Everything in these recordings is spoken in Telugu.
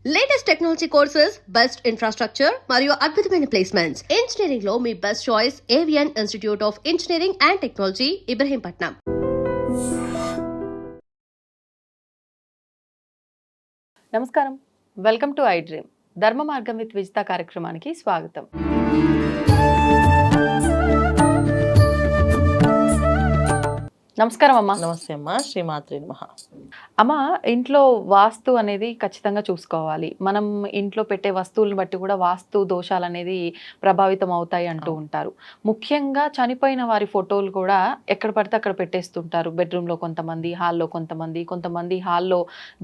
Latest technology courses, best infrastructure మరియు అద్భుతమైన ప్లేస్మెంట్స్. ఇంజనీరింగ్ లో మీ best choice Avian institute of engineering and technology, Ibrahimpatnam. నమస్కారం, వెల్కమ్ టు ఐ డ్రీమ్. ధర్మ మార్గం విత్ విజిత కార్యక్రమానికి స్వాగతం. నమస్కారం అమ్మా. నమస్తే అమ్మా, శ్రీమాత్రి నమః. అమ్మ, ఇంట్లో వాస్తు అనేది ఖచ్చితంగా చూసుకోవాలి. మనం ఇంట్లో పెట్టే వస్తువులను బట్టి కూడా వాస్తు దోషాలు అనేది ప్రభావితం అవుతాయి అంటూ ఉంటారు. ముఖ్యంగా చనిపోయిన వారి ఫోటోలు కూడా ఎక్కడ పడితే అక్కడ పెట్టేస్తుంటారు. బెడ్రూమ్లో కొంతమంది, హాల్లో కొంతమంది హాల్లో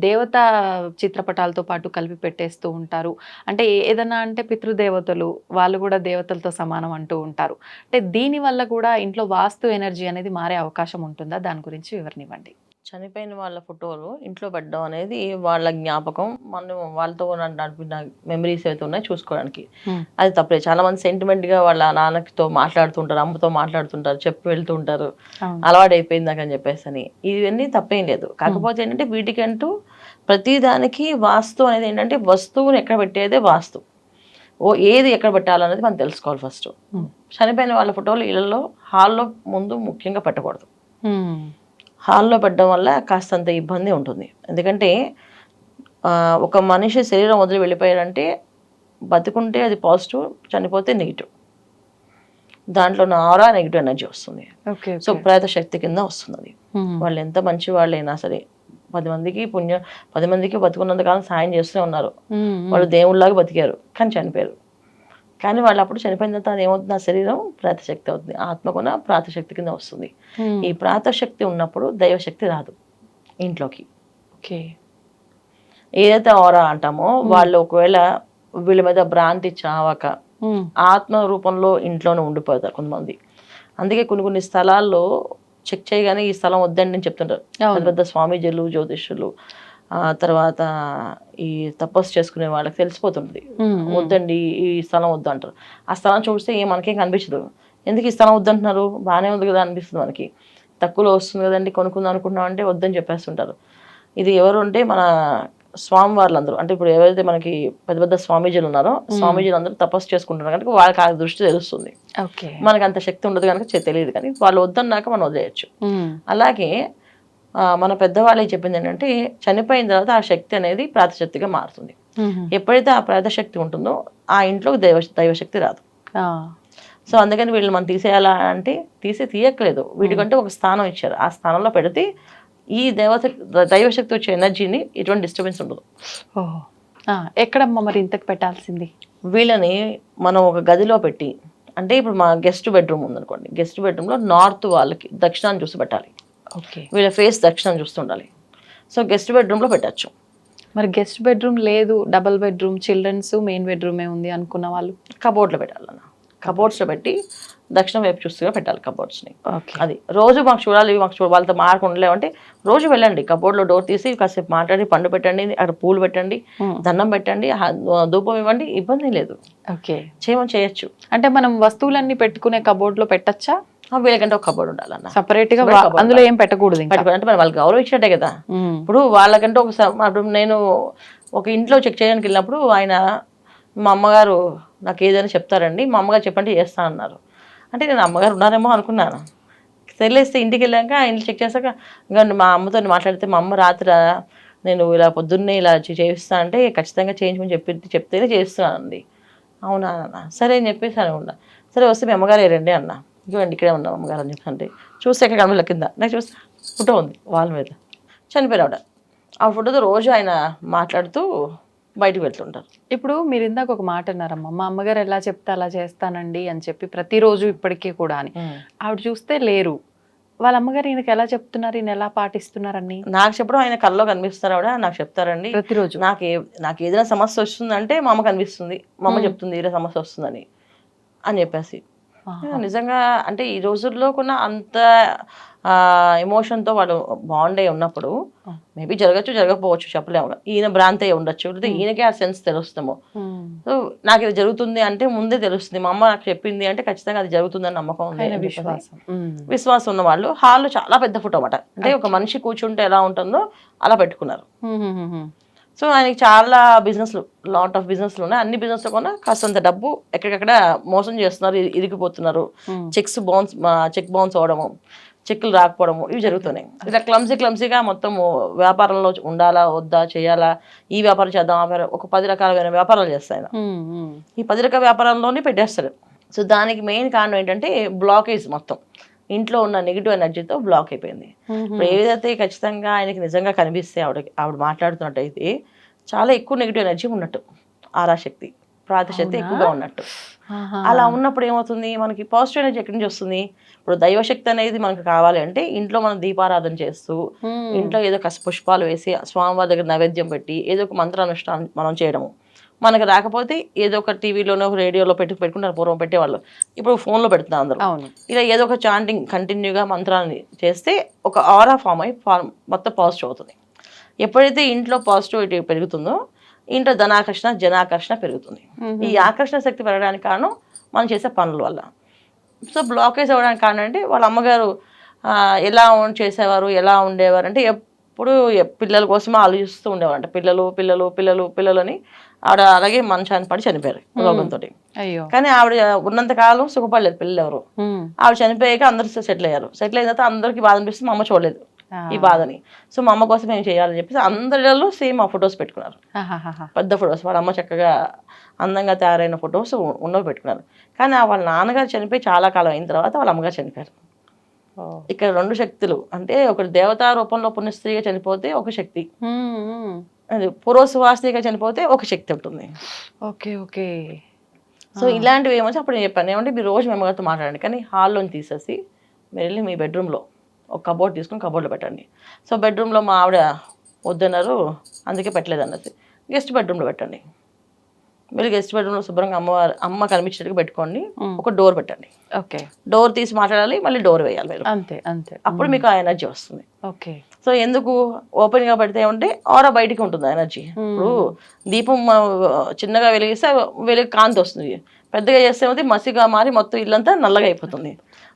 దేవతా చిత్రపటాలతో పాటు కలిపి పెట్టేస్తూ ఉంటారు. అంటే ఏదన్నా అంటే పితృదేవతలు వాళ్ళు కూడా దేవతలతో సమానం అంటూ ఉంటారు. అంటే దీనివల్ల కూడా ఇంట్లో వాస్తు ఎనర్జీ అనేది మారే అవకాశం ఉంటుందా? దాని గురించి వివరణ ఇవ్వండి. చనిపోయిన వాళ్ళ ఫోటోలు ఇంట్లో పెట్టడం అనేది వాళ్ళ జ్ఞాపకం, మనం వాళ్ళతో నడిపిన మెమరీస్ ఏవైతే ఉన్నాయో చూసుకోవడానికి. అది తప్పలేదు. చాలా మంది సెంటిమెంట్గా వాళ్ళ నాన్నతో మాట్లాడుతుంటారు, అమ్మతో మాట్లాడుతుంటారు, చెప్పి వెళ్తూ ఉంటారు, అలవాటు అయిపోయింది నాకు అని చెప్పేసి అని. ఇవన్నీ తప్పేం లేదు. కాకపోతే ఏంటంటే వీటికంటూ ప్రతిదానికి వాస్తు అనేది ఏంటంటే వస్తువుని ఎక్కడ పెట్టేదే వాస్తు. ఏది ఎక్కడ పెట్టాలనేది మనం తెలుసుకోవాలి ఫస్ట్. చనిపోయిన వాళ్ళ ఫోటోలు ఇళ్లలో హాల్లో ముందు ముఖ్యంగా పెట్టకూడదు. హాల్లో పెట్టడం వల్ల కాస్తంత ఇబ్బంది ఉంటుంది. ఎందుకంటే ఒక మనిషి శరీరం వదిలి వెళ్ళిపోయాడంటే బతుకుంటే అది పాజిటివ్, చనిపోతే నెగిటివ్. దాంట్లో ఆరా నెగిటివ్ ఎనర్జీ వస్తుంది. సో ప్రేత శక్తి కింద వస్తుంది అది. వాళ్ళు ఎంత మంచి వాళ్ళైనా సరే 10 మందికి బతుకున్నంతకాలం సాయం చేస్తూనే ఉన్నారు. వాళ్ళు దేవుళ్ళలాగా బతికారు, కానీ చనిపోయారు. కానీ వాళ్ళు అప్పుడు చనిపోయిన తర్వాత అది ఏమవుతుంది, ఆ శరీరం ప్రాతశక్తి అవుతుంది. ఆత్మ కూడా ప్రాతశక్తి కింద వస్తుంది. ఈ ప్రాతశక్తి ఉన్నప్పుడు దైవశక్తి రాదు ఇంట్లోకి. ఏదైతే ఆరా అంటామో వాళ్ళు ఒకవేళ వీళ్ళ మీద భ్రాంతి చావక ఆత్మ రూపంలో ఇంట్లోనే ఉండిపోతారు కొంతమంది. అందుకే కొన్ని స్థలాల్లో చెక్ చేయగానే ఈ స్థలం వద్దండి అని చెప్తుంటారు పెద్ద పెద్ద స్వామీజీలు, జ్యోతిష్యులు. తర్వాత ఈ తపస్సు చేసుకునే వాళ్ళకి తెలిసిపోతుంది, వద్దండి ఈ స్థలం వద్దు అంటారు. ఆ స్థలం చూస్తే మనకేం కనిపించదు. ఎందుకు ఈ స్థలం వద్దంటున్నారు, బాగానే ఉంది కదా అనిపిస్తుంది మనకి. తక్కువలో వస్తుంది కదండి, కొనుక్కుందాం అనుకుంటున్నాం అంటే వద్దని చెప్పేస్తుంటారు. ఇది ఎవరు అంటే మన స్వామి వాళ్ళందరూ, అంటే ఇప్పుడు ఎవరైతే మనకి పెద్ద పెద్ద స్వామీజీలు ఉన్నారో స్వామీజీలు అందరూ తపస్సు చేసుకుంటున్నారు కనుక వాళ్ళకి ఆ దృష్టి తెలుస్తుంది. మనకు అంత శక్తి ఉండదు కనుక తెలియదు, కానీ వాళ్ళు వద్దన్నాక మనం వదిలేయచ్చు. అలాగే మన పెద్దవాళ్ళకి చెప్పింది ఏంటంటే చనిపోయిన తర్వాత ఆ శక్తి అనేది ప్రాతశక్తిగా మారుతుంది. ఎప్పుడైతే ఆ ప్రాతశక్తి ఉంటుందో ఆ ఇంట్లో దైవశక్తి రాదు. సో అందుకని వీళ్ళు మనం తీసేయాలా అంటే తీయట్లేదు. వీటికంటే ఒక స్థానం ఇచ్చారు, ఆ స్థానంలో పెడితే ఈ దైవశక్తి వచ్చే ఎనర్జీని ఎటువంటి డిస్టర్బెన్స్ ఉండదు. ఎక్కడమ్మా మరి ఇంతకు పెట్టాల్సింది? వీళ్ళని మనం ఒక గదిలో పెట్టి, అంటే ఇప్పుడు మా గెస్ట్ బెడ్రూమ్ ఉందనుకోండి, గెస్ట్ బెడ్రూమ్లో నార్త్ వాళ్ళకి దక్షిణాన్ని చూసి పెట్టాలి. వీళ్ళ ఫేస్ దక్షిణం చూస్తుండాలి. సో గెస్ట్ బెడ్రూమ్లో పెట్టచ్చు. మరి గెస్ట్ బెడ్రూమ్ లేదు, డబుల్ బెడ్రూమ్, చిల్డ్రన్స్ మెయిన్ బెడ్రూమే ఉంది అనుకున్న వాళ్ళు కబోర్డ్లో పెట్టాలన్న. కబోర్డ్స్లో పెట్టి దక్షిణం వైపు చూస్తూనే పెట్టాలి కబోర్డ్స్ని. అది రోజు మాకు చూడాలి, వాళ్ళతో మాట్లాడలేమంటే రోజు వెళ్ళండి, కబోర్డ్లో డోర్ తీసి కాసేపు మాట్లాడి, పండు పెట్టండి, అక్కడ పూలు పెట్టండి, దండం పెట్టండి, ధూపం ఇవ్వండి, ఇబ్బంది లేదు. చేయొచ్చు. అంటే మనం వస్తువులన్నీ పెట్టుకునే కబోర్డ్లో పెట్టచ్చా? వీళ్ళకంటే ఒక కబోర్డ్ ఉండాలన్న, సపరేట్ గా. అందులో ఏం పెట్టకూడదు అంటే మరి వాళ్ళకి గౌరవం ఇచ్చినట్టే కదా. ఇప్పుడు వాళ్ళకంటే నేను ఒక ఇంట్లో చెక్ చేయడానికి వెళ్ళినప్పుడు మా అమ్మగారు నాకు ఏదైనా చెప్తారండి, మా అమ్మగారు చెప్పండి చేస్తానన్నారు. అంటే నేను అమ్మగారు ఉన్నారేమో అనుకున్నాను. తెలిస్తే ఇంటికి వెళ్ళాక ఇంట్లో చెక్ చేశాక ఇంకా మా అమ్మతో మాట్లాడితే, మా అమ్మ రాత్రి నేను ఇలా పొద్దున్నే ఇలా చేయిస్తా అంటే ఖచ్చితంగా చేయించమని చెప్తేనే చేస్తున్నానండి. అవునా అన్న, సరే అని చెప్పేసి అనుకున్నా. సరే వస్తే మీ అమ్మగారు రండి అన్న. ఇంకోండి ఇక్కడే ఉన్నాం అమ్మగారు అని చెప్పండి. చూస్తే ఎక్కడ కనబడలే, కింద నాకు చూస్తే ఫోటో ఉంది వాళ్ళ మీద, చనిపోయాడు. ఆ ఫోటోతో రోజు ఆయన మాట్లాడుతూ బయటకు వెళ్తుంటారు. ఇప్పుడు మీరు ఇందాక ఒక మాట అన్నారమ్మా, మా అమ్మగారు ఎలా చెప్తే అలా చేస్తానండి అని చెప్పి ప్రతిరోజు ఇప్పటికీ కూడా అని. ఆవిడ చూస్తే లేరు, వాళ్ళ అమ్మగారు ఈయనకి ఎలా చెప్తున్నారు, ఈయన ఎలా పాటిస్తున్నారని నాకు చెప్పడం, ఆయన కల్లో కనిపిస్తారు ఆవిడ నాకు చెప్తారండి ప్రతిరోజు. నాకు ఏదైనా సమస్య వస్తుందంటే మా అమ్మ కనిపిస్తుంది, మా అమ్మ చెప్తుంది ఏదైనా సమస్య వస్తుందని అని చెప్పేసి. నిజంగా అంటే ఈ రోజుల్లో కూడా అంత ఎమోషన్తో వాళ్ళు బాండ్ అయి ఉన్నప్పుడు మేబీ జరగచ్చు, జరగకపోవచ్చు, చెప్పలేము. ఈయన భ్రాంతి అయి ఉండొచ్చు, లేదా ఈయనకే ఆ సెన్స్ తెలుస్తాము. సో నాకు ఇది జరుగుతుంది అంటే ముందే తెలుస్తుంది, మా అమ్మ నాకు చెప్పింది అంటే ఖచ్చితంగా అది జరుగుతుందని నమ్మకం ఉంది, విశ్వాసం ఉన్న వాళ్ళు. హాల్లో చాలా పెద్ద ఫోటో అన్నమాట, అంటే ఒక మనిషి కూర్చుంటే ఎలా ఉంటుందో అలా పెట్టుకున్నారు. సో ఆయనకి చాలా బిజినెస్లు, లాట్ ఆఫ్ బిజినెస్లు ఉన్నాయి. అన్ని బిజినెస్లో కూడా కాస్తంత డబ్బు ఎక్కడికక్కడ మోసం చేస్తున్నారు, ఇరిగిపోతున్నారు. చెక్ బౌన్స్ అవడము, చెక్కులు రాకపోవడము ఇవి జరుగుతున్నాయి. ఇలా క్లమ్సీగా మొత్తము వ్యాపారంలో ఉండాలా వద్దా, చేయాలా, ఈ వ్యాపారం చేద్దాం, ఒక 10 రకాలైన వ్యాపారాలు చేస్తాయి ఆయన. ఈ 10 రకాల వ్యాపారంలోనే పెట్టేస్తాడు. సో దానికి మెయిన్ కారణం ఏంటంటే బ్లాకేజ్, మొత్తం ఇంట్లో ఉన్న నెగిటివ్ ఎనర్జీతో బ్లాక్ అయిపోయింది. ఇప్పుడు ఏదైతే ఖచ్చితంగా ఆయనకి నిజంగా కనిపిస్తే ఆవిడ మాట్లాడుతున్నట్టయితే చాలా ఎక్కువ నెగిటివ్ ఎనర్జీ ఉన్నట్టు, ఆరాశక్తి, ప్రాతశక్తి ఎక్కువగా ఉన్నట్టు. అలా ఉన్నప్పుడు ఏమవుతుంది, మనకి పాజిటివ్ ఎనర్జీ ఎక్కడి నుంచి వస్తుంది? ఇప్పుడు దైవశక్తి అనేది మనకు కావాలి అంటే ఇంట్లో మనం దీపారాధన చేస్తూ, ఇంట్లో ఏదో పుష్పాలు వేసి స్వామివారి దగ్గర నైవేద్యం పెట్టి ఏదో ఒక మంత్రానుష్ఠానం మనం చేయడము. మనకు రాకపోతే ఏదో ఒక టీవీలోనో రేడియోలో పెట్టుకుంటారు, పూర్వం పెట్టేవాళ్ళు, ఇప్పుడు ఫోన్లో పెడుతున్నారు అందరూ. ఇలా ఏదో ఒక చాంటింగ్ కంటిన్యూగా మంత్రాన్ని చేస్తే ఒక ఆరా ఫామ్ అయి మొత్తం పాజిటివ్ అవుతుంది. ఎప్పుడైతే ఇంట్లో పాజిటివిటీ పెరుగుతుందో ఇంట్లో ధనాకర్షణ, జనాకర్షణ పెరుగుతుంది. ఈ ఆకర్షణ శక్తి పెరగడానికి కారణం మనం చేసే పనుల వల్ల. సో బ్లాకేజ్ అవ్వడానికి కారణం అంటే వాళ్ళ అమ్మగారు ఎలా చేసేవారు, ఎలా ఉండేవారు అంటే ఎప్పుడు పిల్లల కోసమే ఆలోచిస్తూ ఉండేవారు. అంటే పిల్లలు అని ఆవిడ అలాగే మంచాన్ని పడి చనిపోయారు రోగంతో. కానీ ఆవిడ ఉన్నంత కాలం సుఖపడలేదు పిల్లలు ఎవరు. ఆవిడ చనిపోయాక అందరూ సెటిల్ అయ్యారు. సెటిల్ అయిన తర్వాత అందరికీ బాధ అనిపిస్తుంది, మా అమ్మ చూడలేదు ఈ బాధని. సో మా అమ్మ కోసం ఏం చేయాలని చెప్పేసి అందరిలో సేమ్ ఆ ఫొటోస్ పెట్టుకున్నారు, పెద్ద ఫొటోస్. వాళ్ళ అమ్మ చక్కగా అందంగా తయారైన ఫొటోస్ ఉన్నవి పెట్టుకున్నారు. కానీ వాళ్ళ నాన్నగారు చనిపోయి చాలా కాలం అయిన తర్వాత వాళ్ళ అమ్మగారు చనిపోయారు. ఇక్కడ 2 శక్తులు, అంటే ఒకటి దేవతా రూపంలో పుణ్యస్త్రీగా చనిపోతే ఒక శక్తి, అది పురోసువాసిగా చనిపోతే ఒక శక్తి ఉంటుంది. సో ఇలాంటివి ఏమొచ్చి అప్పుడు నేను చెప్పాను, ఏమంటే మీరు రోజు మీ అమ్మగారితో మాట్లాడండి, కానీ హాల్లోని తీసేసి మీరు వెళ్ళి మీ బెడ్రూమ్లో ఒక కబోర్డ్ తీసుకుని కబోర్డ్లో పెట్టండి. సో బెడ్రూమ్లో మా ఆవిడ వద్దన్నారు, అందుకే పెట్టలేదు అన్నది. గెస్ట్ బెడ్రూమ్లో పెట్టండి. మీరు గెస్ట్ బెడ్రూమ్లో శుభ్రంగా అమ్మ కనిపించేట్టుగా పెట్టుకోండి. ఒక డోర్ పెట్టండి. డోర్ తీసి మాట్లాడాలి, మళ్ళీ డోర్ వేయాలి మీరు. అంతే. అప్పుడు మీకు ఆ ఎనర్జీ వస్తుంది. సో ఎందుకు ఓపెన్గా పెడితే ఏమంటే ఆరా బయటికి ఉంటుంది ఎనర్జీ. ఇప్పుడు దీపం చిన్నగా వెలిగిస్తే కాంతి వస్తుంది, పెద్దగా చేస్తే ఏమైతే మసిగా మారి మొత్తం ఇల్లంతా నల్లగా అయిపోతుంది.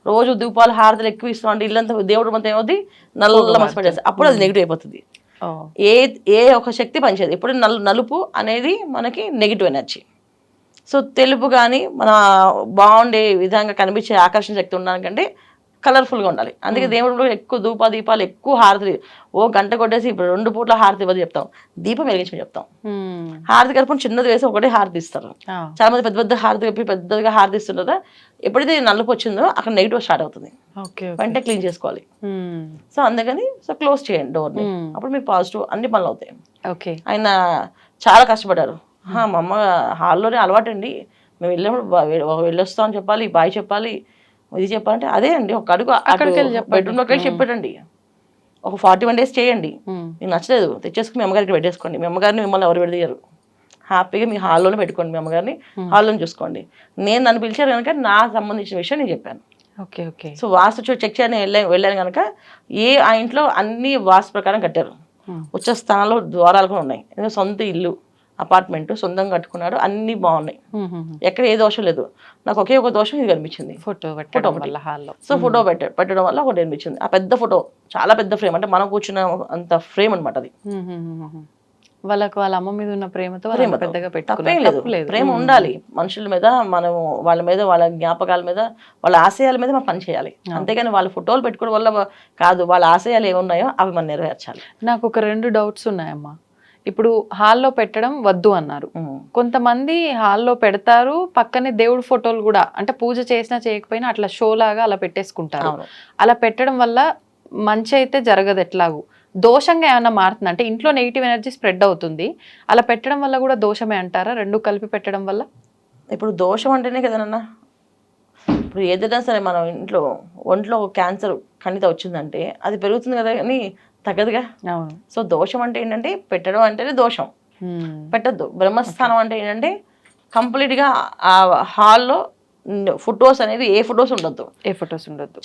రోజు దీపాలు హారతలు ఎక్కువ ఇస్తామంటే ఇల్లంతా దేవుడు మొత్తం ఏమవుతుంది, నల్ల మసి పెట్టేస్తే అప్పుడు అది నెగిటివ్ అయిపోతుంది. ఏ ఒక శక్తి పనిచేది. ఇప్పుడు నలుపు అనేది మనకి నెగిటివ్ ఎనర్జీ. సో తెలుపు కానీ మన బాగుండే విధంగా కనిపించే ఆకర్షణ శక్తి ఉండడానికంటే కలర్ఫుల్గా ఉండాలి. అందుకే దేవుడు ఎక్కువ దీపాలు ఎక్కువ హారతి, గంట కొట్టేసి ఇప్పుడు 2 పూట్ల హారతి ఇవ్వదు చెప్తాం, దీపం వెలిగించమని చెప్తాం. హారతి కలుపుకొని చిన్నది వేసి ఒకటే హారతి ఇస్తారు. చాలా మంది పెద్ద హారతి కప్పి పెద్దగా హారతి ఇస్తుంటారు. ఎప్పుడైతే నలుపు వచ్చిందో అక్కడ నెగిటివ్ స్టార్ట్ అవుతుంది, వెంటనే క్లీన్ చేసుకోవాలి. సో అందుకని క్లోజ్ చేయండి డోర్ని, అప్పుడు మీకు పాజిటివ్ అన్ని పనులు అవుతాయి. ఆయన చాలా కష్టపడ్డారు. మా అమ్మ హాల్లోనే అలవాటు అండి, మేము వెళ్ళినప్పుడు వెళ్ళొస్తాం అని చెప్పాలి, బాయ్ చెప్పాలి, ఇది చెప్పాలంటే అదే అండి, ఒక అడుగు బెడ్రూమ్లోకి వెళ్ళి చెప్పాడండి. ఒక 41 days చేయండి, మీకు నచ్చలేదు తెచ్చేసుకుని మీ అమ్మగారికి పెట్టేసుకోండి. మీ అమ్మగారిని మిమ్మల్ని ఎవరు విడదీయరు, హ్యాపీగా మీ హాల్లోనే పెట్టుకోండి, మీ అమ్మగారిని హాల్లోనే చూసుకోండి. నన్ను పిలిచారు కనుక నాకు సంబంధించిన విషయం నేను చెప్పాను. సో వాస్తు చెక్ చేయని వెళ్ళాను కనుక ఆ ఇంట్లో అన్ని వాస్తు ప్రకారం కట్టారు. ఉచ్చ స్థానాల్లో ద్వారాలు కూడా ఉన్నాయి. ఎందుకంటే సొంత ఇల్లు, అపార్ట్మెంట్ సొంతంగా కట్టుకున్నాడు, అన్ని బాగున్నాయి, ఎక్కడ ఏ దోషం లేదు. నాకు ఒకే ఒక దోషం ఇది కనిపించింది, ఫోటో సో ఫోటో పెట్టడం వల్ల ఒకటి అనిపించింది. ఆ పెద్ద ఫోటో చాలా పెద్ద ఫ్రేమ్, అంటే మనం కూర్చున్న అంత ఫ్రేమ్ అనమాట అది. వాళ్ళ అమ్మ మీద ఉన్న ప్రేమతో పెద్దగా లేదు, ప్రేమ ఉండాలి మనుషుల మీద, మనం వాళ్ళ మీద, వాళ్ళ జ్ఞాపకాల మీద, వాళ్ళ ఆశయాల మీద మనం పని చేయాలి. అంతేగాని వాళ్ళ ఫోటోలు పెట్టుకోవడం వల్ల కాదు, వాళ్ళ ఆశయాలు ఏమున్నాయో అవి మనం నెరవేర్చాలి. నాకు ఒక 2 డౌట్స్ ఉన్నాయమ్మా. ఇప్పుడు హాల్లో పెట్టడం వద్దు అన్నారు, కొంతమంది హాల్లో పెడతారు, పక్కనే దేవుడి ఫోటోలు కూడా, అంటే పూజ చేసినా చేయకపోయినా అట్లా షో లాగా అలా పెట్టేసుకుంటారు. అలా పెట్టడం వల్ల మంచి అయితే జరగదు, ఎట్లాగూ దోషంగా ఏమన్నా మారుతుంది అంటే ఇంట్లో నెగిటివ్ ఎనర్జీ స్ప్రెడ్ అవుతుంది, అలా పెట్టడం వల్ల కూడా దోషమే అంటారా, 2 కలిపి పెట్టడం వల్ల? ఇప్పుడు దోషం అంటేనే కదనన్నా, ఇప్పుడు ఏదైనా సరే మనం ఒంట్లో క్యాన్సర్ ఖండిత వచ్చిందంటే అది పెరుగుతుంది కదా, కానీ తగ్గదుగా. సో దోషం అంటే ఏంటంటే పెట్టడం అంటేనే దోషం, పెట్టద్దు. బ్రహ్మస్థానం అంటే ఏంటంటే కంప్లీట్గా ఆ హాల్లో ఫొటోస్ అనేది ఏ ఫొటోస్ ఉండొద్దు.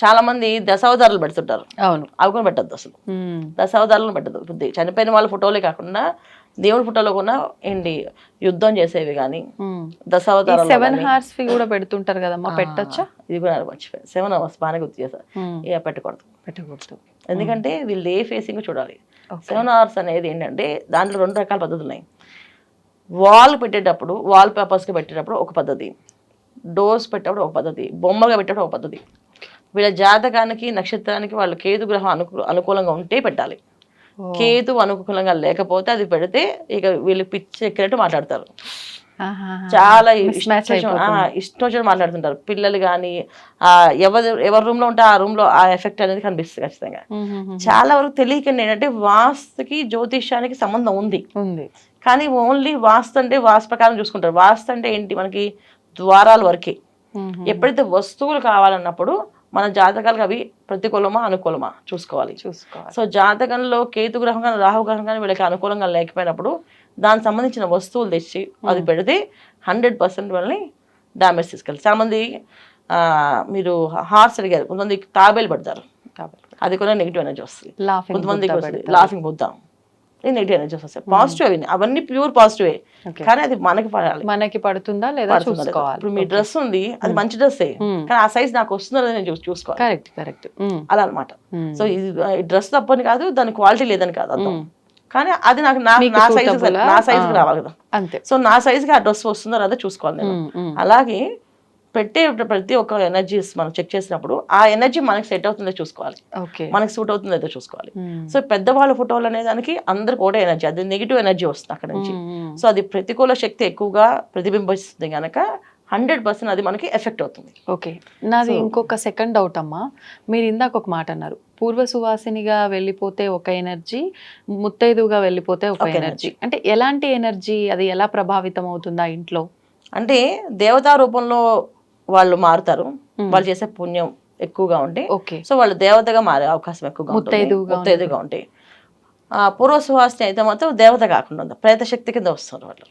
చాలా మంది దశావతారాలు పెడుతుంటారు, అవి కూడా పెట్టద్దు అసలు. దశావతారాలు పెట్టద్దు. చనిపోయిన వాళ్ళ ఫోటోలే కాకుండా దేవుడి ఫోటోలో కూడా ఏంటి యుద్ధం చేసేవి కానీ దశావతారాలు 7 hours కూడా పెడుతుంటారు కదమ్మా, పెట్టచ్చా? ఇది కూడా మర్చిపోయి 7 hours బాగానే గుర్తు చేశారు. ఇక పెట్టకూడదు. ఎందుకంటే వీళ్ళు ఏ ఫేసింగ్ చూడాలి. 7 hours అనేది ఏంటంటే దాంట్లో 2 రకాల పద్ధతులు ఉన్నాయి. వాల్ పెట్టేటప్పుడు వాల్ పేపర్స్కి పెట్టేటప్పుడు ఒక పద్ధతి, డోర్స్ పెట్టేటప్పుడు ఒక పద్ధతి, బొమ్మలుగా పెట్టేటప్పుడు ఒక పద్ధతి. వీళ్ళ జాతకానికి నక్షత్రానికి వాళ్ళు కేతు గ్రహం అనుకూలంగా ఉంటే పెట్టాలి. కేతు అనుకూలంగా లేకపోతే అది పెడితే ఇక వీళ్ళు పిచ్చి ఎక్కినట్టు మాట్లాడతారు. చాలా ఇష్టం మాట్లాడుతుంటారు. పిల్లలు కానీ ఎవరి రూమ్ లో ఉంటే ఆ రూమ్ లో ఆ ఎఫెక్ట్ అనేది కనిపిస్తుంది ఖచ్చితంగా. చాలా వరకు తెలియకండి ఏంటంటే వాస్తుకి జ్యోతిష్యానికి సంబంధం ఉంది, కానీ ఓన్లీ వాస్తు అంటే వాస్తు ప్రకారం చూసుకుంటారు. వాస్తు అంటే ఏంటి, మనకి ద్వారాల వరకే. ఎప్పుడైతే వస్తువులు కావాలన్నప్పుడు మన జాతకాలకు అవి ప్రతికూలమా అనుకూలమా చూసుకోవాలి. సో జాతకంలో కేతు గ్రహం కానీ రాహు గ్రహం కానీ వీళ్ళకి అనుకూలంగా లేకపోయినప్పుడు దానికి సంబంధించిన వస్తువులు తెచ్చి అది పెడితే 100% వాళ్ళని డ్యామేజ్ తీసుకెళ్తారు. చాలా మంది మీరు హార్స్ అడిగారు, కొంతమంది తాబేలు పెడతారు, అది కూడా నెగిటివ్ ఎనర్జీ వస్తుంది. కొంతమందికి వస్తుంది లాఫింగ్ బుద్ధ, నెగిటివ్ ఎనర్జీ వస్తాయి. పాజిటివ్ అవన్నీ ప్యూర్ పాజిటివే, కానీ అది మనకి పడాలి. మనకి పడుతుందా లేదా చూసుకోవాలి. ఇప్పుడు మీ డ్రెస్ ఉంది, అది మంచి డ్రెస్సే, కానీ ఆ సైజ్ నాకు వస్తుందో లేదో నేను చూసుకోవాలి. కరెక్ట్ అలా అనమాట. సో ఇది డ్రెస్ తప్పని కాదు, దాని క్వాలిటీ లేదని కాదు అర్థం, కానీ అది నాకు నా సైజుకి రావాలి కదా. సో నా సైజుకి ఆ డ్రెస్ వస్తుందో లేదో చూసుకోవాలి నేను. అలాగే పెట్టే ప్రతి ఒక్క ఎనర్జీస్ మనం చెక్ చేసినప్పుడు ఆ ఎనర్జీ మనకి సెట్ అవుతుందో చూసుకోవాలి, మనకి సూట్ అవుతుందో లేదో చూసుకోవాలి. సో పెద్దవాళ్ళ ఫోటోలు అనే దానికి అందరికి ఒకటే ఎనర్జీ, అది నెగిటివ్ ఎనర్జీ వస్తుంది అక్కడ నుంచి. సో అది ప్రతికూల శక్తి ఎక్కువగా ప్రతిబింబిస్తుంది కనుక 100% అది మనకి ఎఫెక్ట్ అవుతుంది. ఓకే, నాది ఇంకొక సెకండ్ డౌట్ అమ్మా. మీరు ఇందాక ఒక మాట అన్నారు, పూర్వ సువాసినిగా వెళ్ళిపోతే ఒక ఎనర్జీ, ముత్తైదుగా వెళ్ళిపోతే ఒక ఎనర్జీ. అంటే ఎలాంటి ఎనర్జీ, అది ఎలా ప్రభావితం అవుతుందా ఇంట్లో? అంటే దేవతా రూపంలో వాళ్ళు మారుతారు, వాళ్ళు చేసే పుణ్యం ఎక్కువగా ఉంటే సో వాళ్ళు దేవతగా మారే అవకాశం ఎక్కువగా ముత్తైదుగా ఉంటాయి. పూర్వ సువాసిని అయితే మాత్రం దేవత కాకుండా ఉంది, ప్రేత శక్తి కింద వస్తారు వాళ్ళు.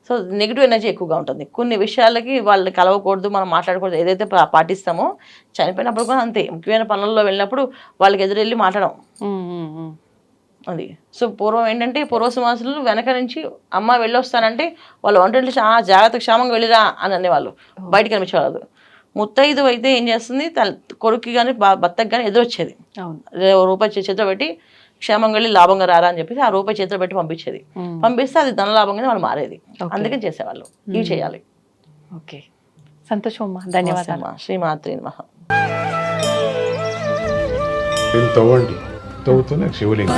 సో నెగిటివ్ ఎనర్జీ ఎక్కువగా ఉంటుంది. కొన్ని విషయాలకి వాళ్ళు కలవకూడదు, మనం మాట్లాడకూడదు, ఏదైతే పాటిస్తామో చనిపోయినప్పుడు కూడా అంతే. ముఖ్యమైన పనుల్లో వెళ్ళినప్పుడు వాళ్ళకి ఎదురెళ్ళి మాట్లాడడం అది. సో పూర్వం ఏంటంటే పూర్వ సువాసులు వెనక నుంచి అమ్మ వెళ్ళొస్తానంటే వాళ్ళు వంటలు జాగ్రత్త క్షేమంగా వెళ్ళిరా అని అనేవాళ్ళు, బయటకు కనిపించేవాళ్ళు. ముత్తైదు అయితే ఏం చేస్తుంది, కొడుకు కానీ భర్తకు కానీ ఎదురొచ్చేది, రూపాయి చేతిలో పెట్టి క్షేమంగా వెళ్ళి లాభంగా రారా అని చెప్పేసి ఆ రూపాయి చేతిలో పెట్టి పంపించేది. పంపిస్తే అది ధన లాభంగా వాళ్ళు మారేది. అందుకని చేసేవాళ్ళు. ఇవి చేయాలి. ఓకే, సంతోషం అమ్మా, ధన్యవాదాలు. శ్రీమాత్రి నమః. తవ్వుతూనే శివలింగం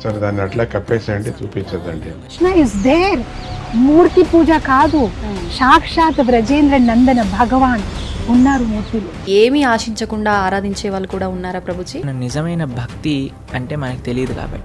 సరే దాన్ని అట్లా కప్పేసేయండి, చూపించదండి. మూర్తి పూజ కాదు, సాక్షాత్ బ్రజేంద్ర నందన భగవాన్ ఉన్నారు మూర్తిలో. ఏమీ ఆశించకుండా ఆరాధించే వాళ్ళు కూడా ఉన్నారా ప్రభుజీ? నిజమైన భక్తి అంటే మనకు తెలియదు కాబట్టి